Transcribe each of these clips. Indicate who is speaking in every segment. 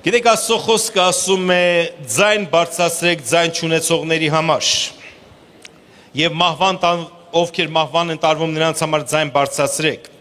Speaker 1: Գիտեք Աստծո խոսքը ասում է ձայն բարձրացրեք ձայն չունեցողների համար եւ ովքեր մահվան են տարվում նրանց համար ձայն բարձրացրեք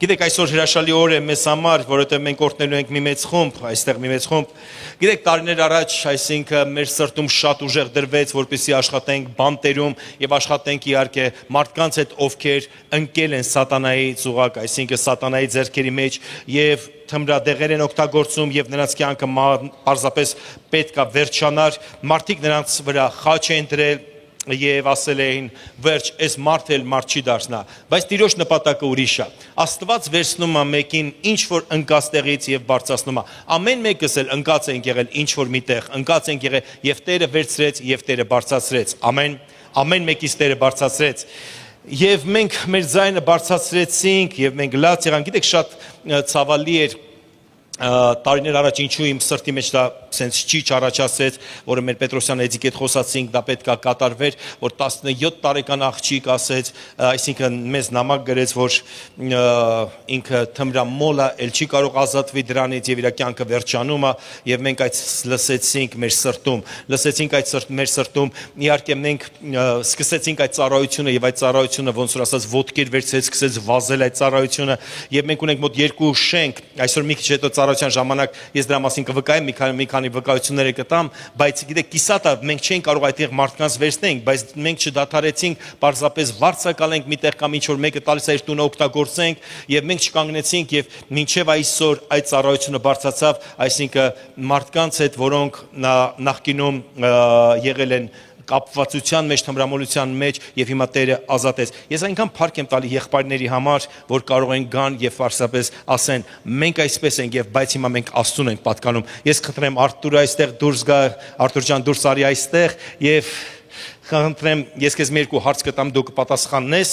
Speaker 1: Գիտեք այսօր հրաշալի օր է մեզ համար որովհետեւ մենք օրհնելու ենք մի մեծ խումբ այստեղ մի մեծ խումբ Գիտեք տարիներ առաջ այսինքն մեր սրտում շատ ուժեղ դրվեց որպեսզի աշխատենք բանտերում եւ աշխատենք իհարկե մարդկանց հետ ովքեր ընկել են սատանայի ծուղակ այսինքն սատանայի ձեռքերի մեջ եւ թմրադեղեր են օգտագործում եւ նրանց կյանքը պարզապես պետքա վերջանար մարդիկ նրանց վրա խաչ են դրել Եվ ասել էին վերջ այս մարդ չի դարձնա բայց Տիրոջ նպատակը ուրիշ է Աստված վերցնում է մեկին ինչ որ ընկած տեղից եւ բարձրացնում է ամեն մեկս էլ ընկած են եղել ինչ որ միտեղ ընկած են եղել եւ Տերը վերցրեց եւ Տերը բարձրացրեց ամեն մեկից Տերը բարձրացրեց Եվ մենք մեր ձայնը բարձրացրեցինք եւ մենք լաց եղանք գիտեք շատ ցավալի էր տարիներ առաջ ինչու իմ սրտի մեջ դա sense չի առաջացրեց, որը մեր Պետրոսյան Էդիկի հետ խոսացինք, դա պետքա կատարվեր, որ 17 տարեկան աղջիկ ասեց, այսինքն մեզ նամակ գրեց, որ ինքը թմրամոլ է, ել չի կարող ազատվի դրանից եւ իր կյանքը վերջանում է, եւ մենք այդ լսեցինք մեր սրտում, իհարկե մենք սկսեցինք այդ ծառայությունը եւ այդ ծառայությունը ոնց որ ասած ոտքեր վերցրեց, սկսեց վազել այդ ծառայությունը եւ մենք ունենք մոտ 2 շենք, այսօր մի քիչ հետո ծառայության ժամանակ ես դրա մասին կվկայեմ մի քանի վկայություններ կտամ, բայց գիտեք, կիսատա մենք չենք կարող այդտեղ մարդկանց վերցնենք, բայց մենք չդադարեցինք, պարզապես վարձակալենք միտեղ կամ ինչ որ մեկը տալիս է իր տունը օգտագործենք եւ մենք չկանգնեցինք եւ մինչեւ այսօր այդ ծառայությունը բարձրացավ, այսինքն մարդկանց հետ, որոնք նախկինում եղել են կապվածության մեջ, թմրամոլության մեջ եւ հիմա Տերը ազատեց։ Ես այնքան փառք եմ տալի եղբայրների համար, որ կարող են գան եւ ֆարսապես ասեն, մենք այսպես ենք եւ բայց հիմա մենք Աստծուն ենք պատկանում։ Ես խնդրեմ Արտուրը այստեղ դուրս գա, Արտուր ջան դուրս արի այստեղ եւ խնդրեմ, ես քեզ մի երկու հարց կտամ, դու կպատասխանես։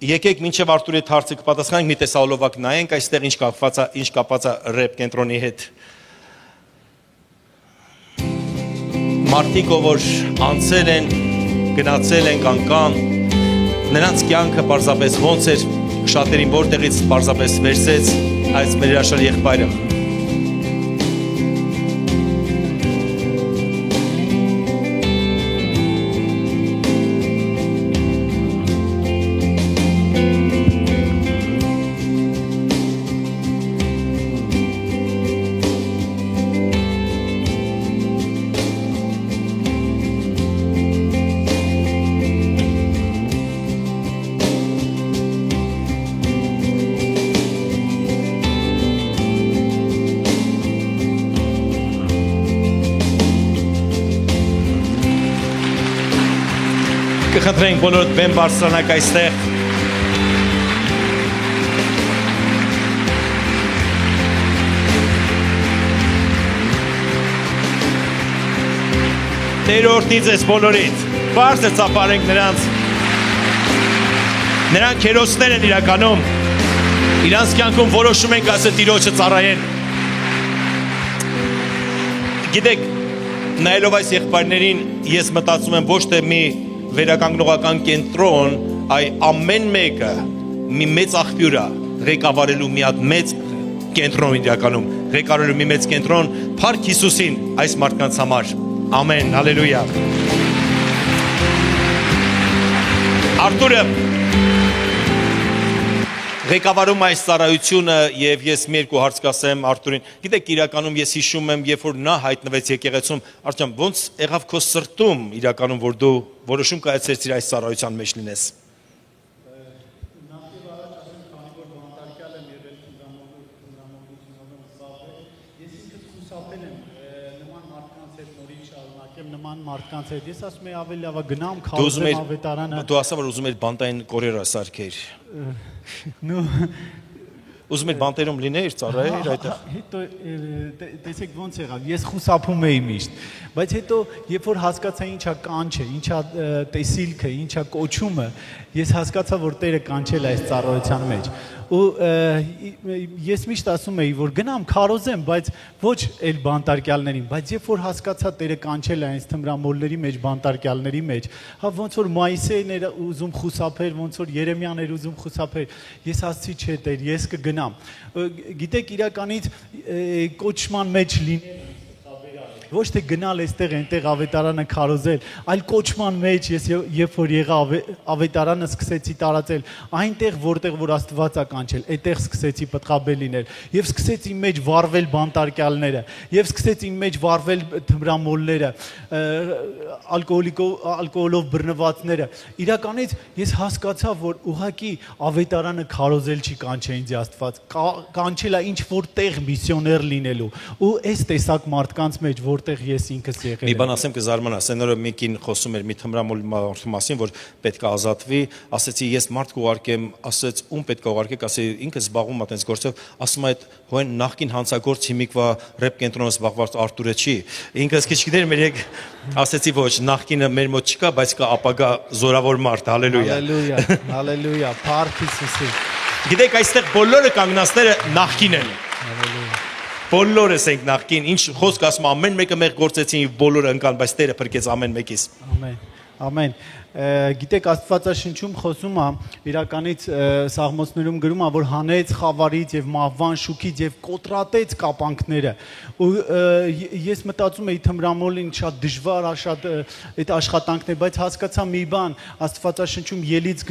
Speaker 1: Եկեք մինչեւ Արտուրի այդ հարցը կպատասխանենք, մի տեսալովակ նայենք այստեղ ինչ կապված է ռեփ կենտրոնի հետ։ Մարդիկ որ անցել են, գնացել են, կան, նրանց կյանքը պարզապես ոնց էր, շատերին որտեղից պարզապես վերցեց այս մեր հրաշալի եղբայրը։ Կխնդրենք բոլորդ բեմ բարձրանաք այստեղ Տեր օրհնի ձեզ բոլորիդ բարձր ծափարենք նրանք հերոսներ են իրականում իրանց կյանքում որոշում են ասել Տիրոջը ծառայեն Գիտեք նայելով այս եղբայրներին ես մտածում եմ ոչ թե մի վերականգնողական կենտրոն, այ ամեն մեկը մի մեծ աղբյուր է ղեկավարելու մի հատ մեծ կենտրոն իրականում, ղեկավարելու մի մեծ կենտրոն, փառք Հիսուսին այս մարդկանց համար։ Ամեն, հալելույա։ Արտուրը ղեկավարում այս ծառայությունը եւ ես մի երկու հարց կասեմ Արտուրին։ Գիտեք, իրականում ես հիշում եմ, երբ որ նա հայտնվեց եկեղեցում, Արտյամ, ոնց եղավ քո սրտում իրականում, որ դու որոշում կայացրեցիր այս ծառայության մեջ լինես։
Speaker 2: Նախ եւ առաջ ասեմ, քանի որ բանտարկյալ եմ եղել ես ինքս խուսափել եմ նման մարդկանց հետ նորից շարունակեմ նման մարդկանց հետ։ Ես ասում եմ ավելի լավ է գնամ քարոզեմ ավետարանը։
Speaker 1: Դու ասա որ ուզում ես բանտային կորիերա սարքեր։
Speaker 2: Ну
Speaker 1: Ուզում եք բանտերում լինեիր, ծառայեիր այդտեղ։
Speaker 2: Հետո տեսեք ոնց եղավ, ես խուսափում էի միշտ, բայց հետո երբ որ հասկացա ինչա կանչը, ինչա տեսիլքը, ինչա կոչումը, ես հասկացա որ Տերը կանչել է այս ծառայության մեջ։ Ու ես միշտ ասում էի որ գնամ քարոզեմ, բայց ոչ այլ բանտարկյալներին, բայց երբ որ հասկացա Տերը կանչել է այս թմրամոլների մեջ, բանտարկյալների մեջ, հա ոնց որ Մայիսեյն էր ուզում խուսափեր, ոնց որ Երեմիան էր ուզում խուսափեր, ես ասացի չէ Տեր, ես կգնամ գնամ։ Գիտեք, իրականից կոչման մեջ լինել ոչ թե գնալ այստեղ այնտեղ ավետարանը քարոզել, այլ կոչման մեջ ես երբ որ եղա ավետարանը սկսեցի տարածել, այնտեղ որտեղ որ Աստված է կանչել, այդտեղ սկսեցի պտղաբեր լինել եւ սկսեց իմ մեջ վառվել բանտարկյալները եւ սկսեց իմ մեջ վառվել թմրամոլները, ալկոհոլով բռնվածները։ Իրականից ես հասկացա, որ ուղղակի ավետարանը քարոզել չի կանչել ինձ Աստված, կանչել է ինչ որտեղ միսիոներ լինելու։ Ու այս տեսակ մարդկանց մեջ որտեղ ես ինքս եղել եմ։
Speaker 1: Մի բան ասեմ կզարմանաս, այն օրը մի կին խոսում էր մի թմրամոլ մարդու մասին, որ պետք է ազատվի, ասեցի ես մարդ կուղարկեմ, ասեց ում պետք է ուղարկեք, ասի ինքը զբաղվում է այդպես գործով, ասում է այդ հոն նախքին հանցագործ հիմիկվա ռեփ կենտրոնը զբաղված Արտուրը չի։ Ինքս քիչ գիտեր մեր եկ ասեցի ոչ, նախքինը մեր մոտ չկա, բայց կա ապագա զորավոր մարդ, հալելույա։
Speaker 2: Հալելույա, հալելույա, Փառք Հիսուսի։
Speaker 1: Գիտեք, այստեղ բոլորը կանգնածները նախքին են։
Speaker 2: Հալելույա։
Speaker 1: Բոլորս ենք նախքին, ինչ խոսք ասում ամեն մեկը մեր գործեցին եւ բոլորը ընկան, բայց Տերը փրկեց ամեն մեկից։
Speaker 2: Ամեն։ Ամեն։ Գիտեք, Աստվածաշնչում խոսում է, իրականից Սաղմոսներում գրում է, որ հանեց խավարից եւ մահվան շուքից եւ կոտրատեց կապանքները։ Ու ես մտածում էի թմրամոլին շատ դժվար է, շատ այդ աշխատանքն է, բայց հասկացա մի բան, Աստվածաշնչում ելից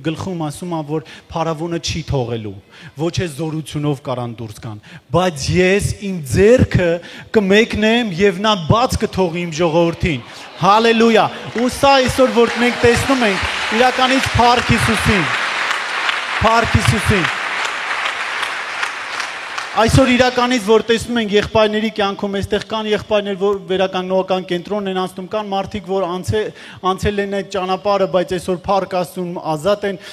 Speaker 2: գլխում ասում է, որ փարավոնը չի թողելու, ոչ է զորությունով կարան դուրս գան, բայց ես իմ ձեռքը կմեկնեմ եւ նա բաց կթողի իմ ժողովրդին։ Հալելույա։ Ու սա այսօր որ մենք տեսնում ենք, իրականից Փառք Հիսուսին։ Փառք Հիսուսին։ Այսօր իրականից որ տեսնում ենք եղբայրների կյանքում, այստեղ կան եղբայրներ, որ վերականգնողական կենտրոն են անցնում, կան մարդիկ, որ անցել են այդ ճանապարհը, բայց այսօր Փառք Աստծուն ազատ են։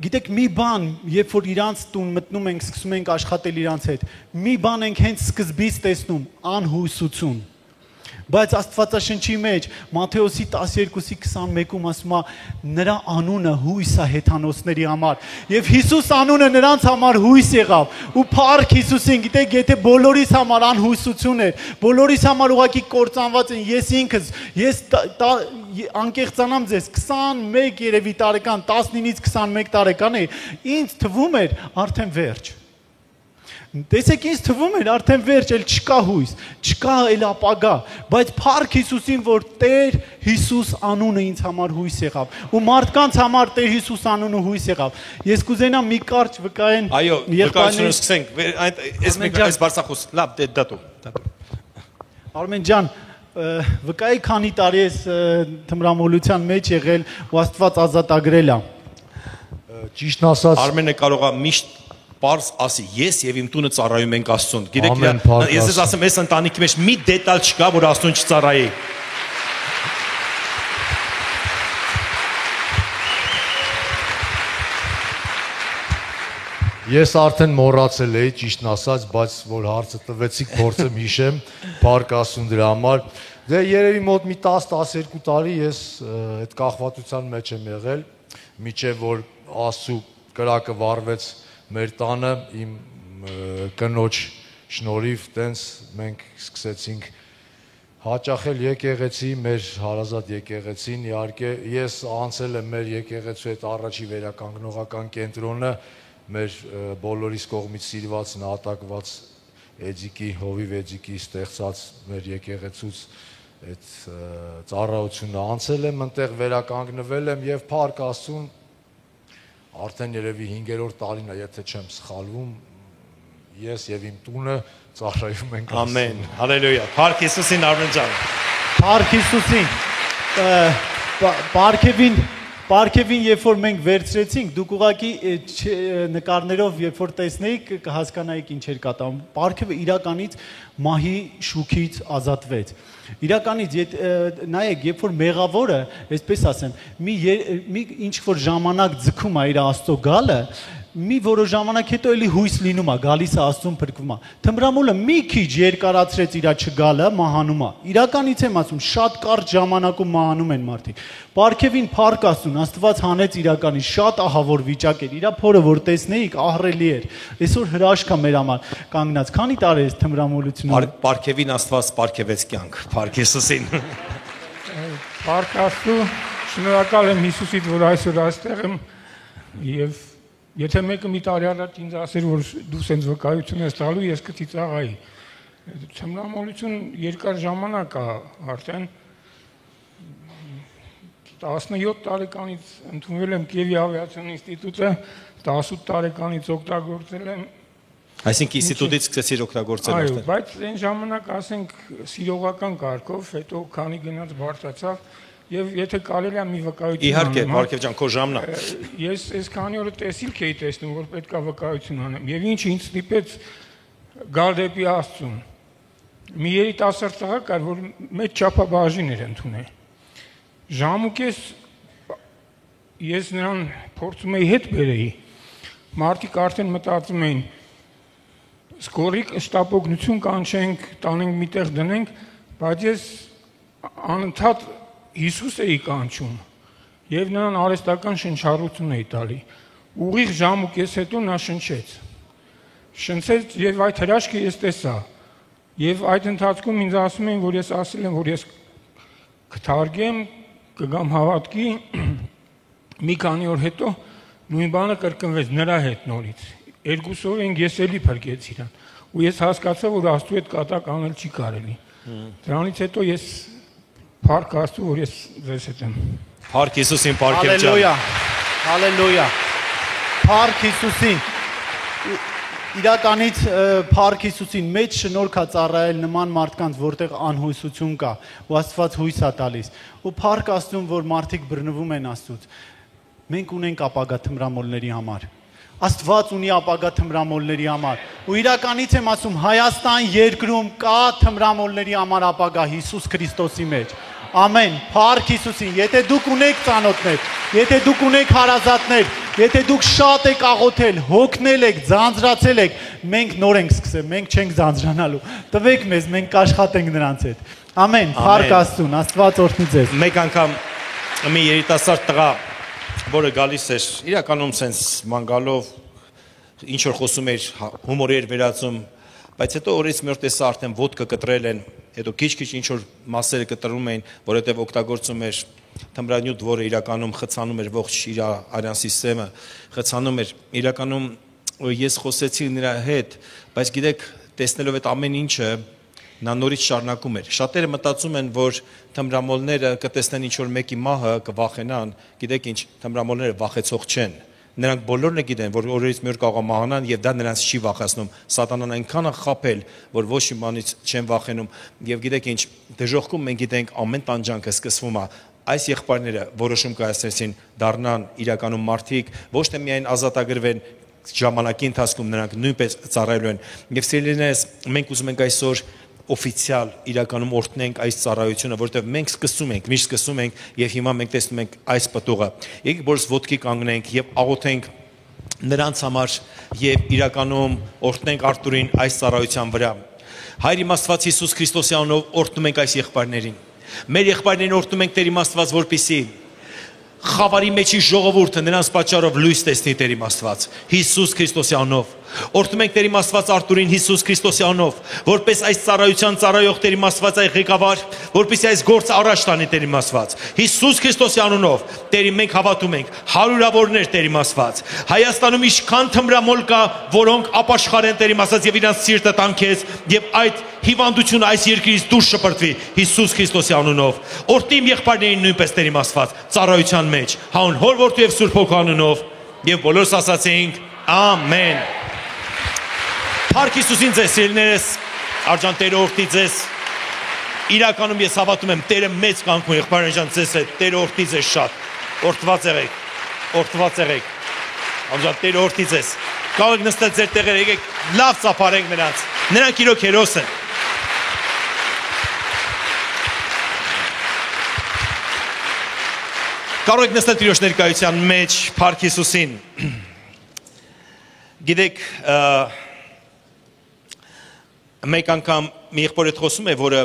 Speaker 2: Գիտեք, մի բան, երբ որ իրանց տուն մտնում ենք, սկսում ենք աշխատել իրանց հետ, մի բան ենք հենց սկզբից տեսնում, անհուսություն։ Բայց Աստվածաշնչի մեջ Մատթեոսի 12:21-ում ասում է նրա անունը հույս է հեթանոսների համար եւ Հիսուս անունը նրանց համար հույս եղավ ու Փառք Հիսուսին գիտեք եթե բոլորիս համար անհուսություն էր բոլորիս համար ուղղակի կործանված են ես ինքս ես անկեղծանամ ձեզ 21 երևի տարեկան 19-ից 21 տարեկան էի ինձ թվում էր արդեն վերջ Տեսեք ինձ թվում էր արդեն վերջ էլ չկա հույս, չկա էլ ապագա, բայց Փառք Հիսուսին, որ Տեր Հիսուս անունը ինձ համար հույս եղավ, ու մարդկանց համար Տեր Հիսուս անունը հույս եղավ։ Ես կուզենամ մի կարճ վկայեն։
Speaker 1: Այո, վկայությունները սկսենք։ Այս բարձախոս, լավ, դատո։
Speaker 2: Արմեն ջան, վկայի քանի տարի ես թմրամոլության մեջ եղել ու Աստված ազատագրել է։
Speaker 3: Ճիշտն ասած
Speaker 1: Արմենը կարող է միշտ Պարզ ասի, ես եւ իմ տունը ծառայում ենք Աստծուն։ Գիտեք, ես ես ասեմ, այս ընտանիքի մեջ մի դետալ չկա, որ Աստծուն չծառայի։
Speaker 3: Ես արդեն մոռացել էի, ճիշտն ասած, բայց որ հարցը տվեցիք, փորձեմ հիշեմ, Փառք Աստծուն դրա համար։ Դե երևի մոտ մի 10-12 տարի ես այդ կախվածության մեջ եմ եղել, միջև որ Աստծու կրակը վառվեց մեր տանը իմ կնոջ շնորհիվ տենց մենք սկսեցինք հաճախել եկեղեցի, մեր հարազատ եկեղեցին, իհարկե ես անցել եմ մեր եկեղեցու հետ առաջի վերականգնողական կենտրոնը, մեր բոլորիս կողմից սիրված նահատակված Էջիկի, Հովիվ Էջիկի ստեղծած մեր եկեղեցուց այդ ծառայությունը անցել եմ, ընտեղ վերականգնվել եմ եւ Փառք Աստծուն Արդեն երևի 5-րդ տարին է, եթե չեմ սխալվում, ես եւ իմ տունը ծառայում ենք Աստծուն։
Speaker 1: Ամեն, հալելույա, Փառք Հիսուսին Արմեն ջան։
Speaker 2: Փառք Հիսուսին։ Պարքևին, երբ որ մենք վերցրեցինք, դուք ուղղակի նկարներով, երբ որ տեսնեիք, կհասկանայիք ինչ էր կատարվում։ Պարքևը իրականից մահի շուքից ազատվեց։ Իրականից, նայեք, երբ որ մեղավորը, այսպես ասեմ, մի ինչ որ ժամանակ ձգում է իր Աստծո գալը, մի որոշ ժամանակ հետո էլի հույս լինում է, գալիս է Աստծուն փրկվում է։ Թմրամոլը մի քիչ երկարացրեց իր չգալը, մահանում է։ Իրականից եմ ասում, շատ կարճ ժամանակում մահանում են մարդիկ։ Պարքևին Փառք Աստծուն, Աստված հանեց իրականից շատ ահավոր վիճակ էր։ Իրա փորը որ տեսնեիք, ահռելի էր։ Այսօր հրաշք է մեր համար կանգնած։ Քանի տարի է թմրամոլությունը։
Speaker 1: Պարքևին Աստված պարքևեց կյանք, Փառք Հիսուսին։
Speaker 4: Փառք Աստծո, շնորհակալ եմ Հիսուսից, որ այսօր այստեղ եմ եւ Եթե մեկը մի տարի առաջ ինձ ասեր, որ դու սենց վկայություն ես տալու, ես կծիծաղայի։ Թմրամոլություն երկար ժամանակ է արդեն 17 տարեկանից ընդունվել եմ Կիևի ավիացիոն ինստիտուտը, 18 տարեկանից օգտագործել եմ։
Speaker 1: Այսինքն ինստիտուտից սկսեցիր օգտագործել
Speaker 4: Այո,
Speaker 1: արդեն։
Speaker 4: բայց այն ժամանակ ասենք սիրողական կարգով, հետո քանի գնաց բարձրացավ եւ եթե կարելի է մի վկայություն
Speaker 1: Իհարկե, Մարգև ջան, քո ժամն է։
Speaker 4: Ես այսքանի օրը տեսիլք էի տեսնում, որ պետք է վկայություն անեմ եւ ինչ ինձ ստիպեց գալ դեպի Աստծուն։ Մի երիտասարդ տղա կար, որ մեծ չափաբաժին էր ընդունել։ Ժամուկես ես նրան փորձում էի հետ բերեի։ Մարդիկ արդեն մտածում էին սկորիկ շտապօգնություն կանչենք, տանենք միտեղ դնենք, բայց ես անընդհատ Հիսուս էի կանչում եւ նրան արհեստական շնչառություն էի տալի։ Ուղիղ ժամուկես հետո նա շնչեց։ Շնչեց եւ այդ հրաշքը ես տեսա։ Եվ այդ ընթացքում ինձ ասում էին, որ ես ասել եմ, որ ես կթարգեմ, կգամ հավատքի, մի քանի օր հետո նույն բանը կրկնվեց նրա հետ նորից։ Երկուսով ենք ես էլի փրկեց իրան։ Ու ես հասկացա, որ Աստծու հետ կատակ անել չի կարելի։ Դրանից հետո ես փառք Աստծու, որ ես ձեզ հետ եմ։
Speaker 1: Փառք Հիսուսին, Մարգև ջան։
Speaker 2: Հալելույա։ Հալելույա։ Փառք Հիսուսին։ Իրականից Փառք Հիսուսին մեծ շնորհք է ծառայել նման մարդկանց, որտեղ անհույսություն կա, ու Աստված հույս է տալիս։ Ու փառք Աստծուն, որ մարդիկ բռնվում են Աստծուց։ Մենք ունենք ապագա թմրամոլների համար։ Աստված ունի ապագա թմրամոլների համար։ Ու իրականից եմ ասում, Հայաստան երկրում կա թմրամոլների համար ապագա Հիսուս Քրիստոսի մեջ։ Ամեն, փառք Հիսուսին։ Եթե դուք ունեք ծանոթներ, եթե դուք ունեք հարազատներ, եթե դուք շատ եք աղոթել, հոգնել եք, ձանձրացել եք, մենք նոր ենք սկսել, մենք չենք ձանձրանալու։ Տվեք մեզ, մենք կաշխատենք նրանց հետ։ Ամեն, փառք Աստծուն, Աստված օրհնի ձեզ։
Speaker 1: Մեկ անգամ մի երիտասարդ տղա, որը գալիս էր, իրականում սենց մանգալով ինչ որ խոսում էր, հումորի էր վերածում, բայց հետո օրից մի օր տեսա արդեն ոդկա կտրել են, հետո քիչ-քիչ ինչ որ մասերը կտրում էին, որովհետև օգտագործում էր թմրանյութ, որը իրականում խցանում էր ողջ իր արյան համակարգը, խցանում էր, իրականում ես խոսեցի նրա հետ, բայց գիտեք, տեսնելով այդ ամեն ինչը նա նորից շարունակում էր։ Շատերը մտածում են, որ թմրամոլները կտեսնեն ինչ որ մեկի մահը, կվախենան, գիտեք ինչ, թմրամոլները վախեցող չեն։ Նրանք բոլորն է գիտեն, որ օրերից մի օր կարող է մահանան եւ դա նրանց չի վախեցնում։ Սատանան այնքան է խաբել, որ ոչ մի բանից չեն վախենում։ Եվ գիտեք ինչ, դժոխքում մենք գիտենք ամեն տանջանքը սկսվում է այս եղբայրները որոշում կայացրեցին դառնան իրականում մարդիկ, ոչ թե միայն ազատագրվեն ժամանակի ընթացքում նրանք նույնպես ծառայելու են։ Եվ սիրելիներս, մենք ուզում ենք այսօր օֆիցիալ իրականում օրհնենք այս ծառայությունը, որովհետև մենք սկսում ենք, միշտ սկսում ենք եւ հիմա մենք տեսնում ենք այս պտուղը։ Եկեք որս ոտքի կանգնենք եւ աղոթենք նրանց համար եւ իրականում օրհնենք Արտուրին այս ծառայության վրա։ Հայր իմ Աստված Հիսուս Քրիստոսի անունով օրհնում ենք այս եղբայրներին։ Մեր եղբայրներին օրհնում ենք Տեր իմ Աստված, որպեսզի խավարի մեջի ժողովուրդը նրանց պատճառով լույս տեսնի Տեր իմ Աստված Հիսուս Քրիստոսի անունով։ Օրհնում ենք Տեր իմ Աստված Արտուրին Հիսուս Քրիստոսի անունով, որպես այս ծառայության ծառայող Տեր իմ Աստված այ ղեկավար, որպեսզի այս գործը առաջ տանի Տեր իմ Աստված Հիսուս Քրիստոսի անունով։ Տեր իմ մենք հավատում ենք հարյուրավորներ Տեր իմ Աստված Հայաստանում ինչքան թմրամոլ կա, որոնք ապաշխարեն Տեր իմ Աստված եւ իրանց սիրտը տան քեզ եւ այդ հիվանդությունը այս երկրից դուրս շպրտվի Հիսուս Քրիստոսի անունով։ Օրհնիմ եղբայրներին նույնպես Տեր իմ Աստված ծառայության մեջ հանուն Հոր Որդու եւ Սուրբ Հոգու անունով եւ բոլորս ասացինք ամեն։ Փառք Հիսուսին ձեզ սիրելիներս, աջան Տերը օրհնի ձեզ։ Իրականում ես հավատում եմ Տերը մեծ կանգուն եղբայրան ջան ձեզ հետ, Տերը օրհնի ձեզ շատ։ Օրհնված եղեք, օրհնված եղեք։ Աջան Տերը օրհնի ձեզ։ Կարող եք նստել ձեր տեղերը, եկեք լավ ծափարենք նրանց։ Նրանք իրոք հերոս են։ Կարող եք նստել Տիրոջ ներկայության մեջ, փառք Հիսուսին։ Գիտեք, մեկ անգամ մի եղբոր հետ խոսում է, որը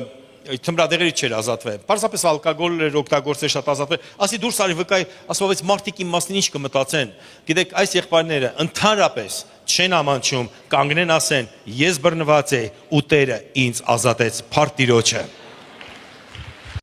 Speaker 1: թմրադեղերից չէր ազատվել։ Պարզապես ալկոգոլ էր օգտագործել, շատ ազատվել։ Ասի դուրս արի վկայ, ասում բայց մարդիկ իմ մասին ինչ կմտածեն։ Գիտեք, այս եղբայրները ընդհանրապես չեն ամանչում, կանգնեն ասեն, ես բռնված եմ ու Տերը ինձ ազատեց, փառք Տիրոջը։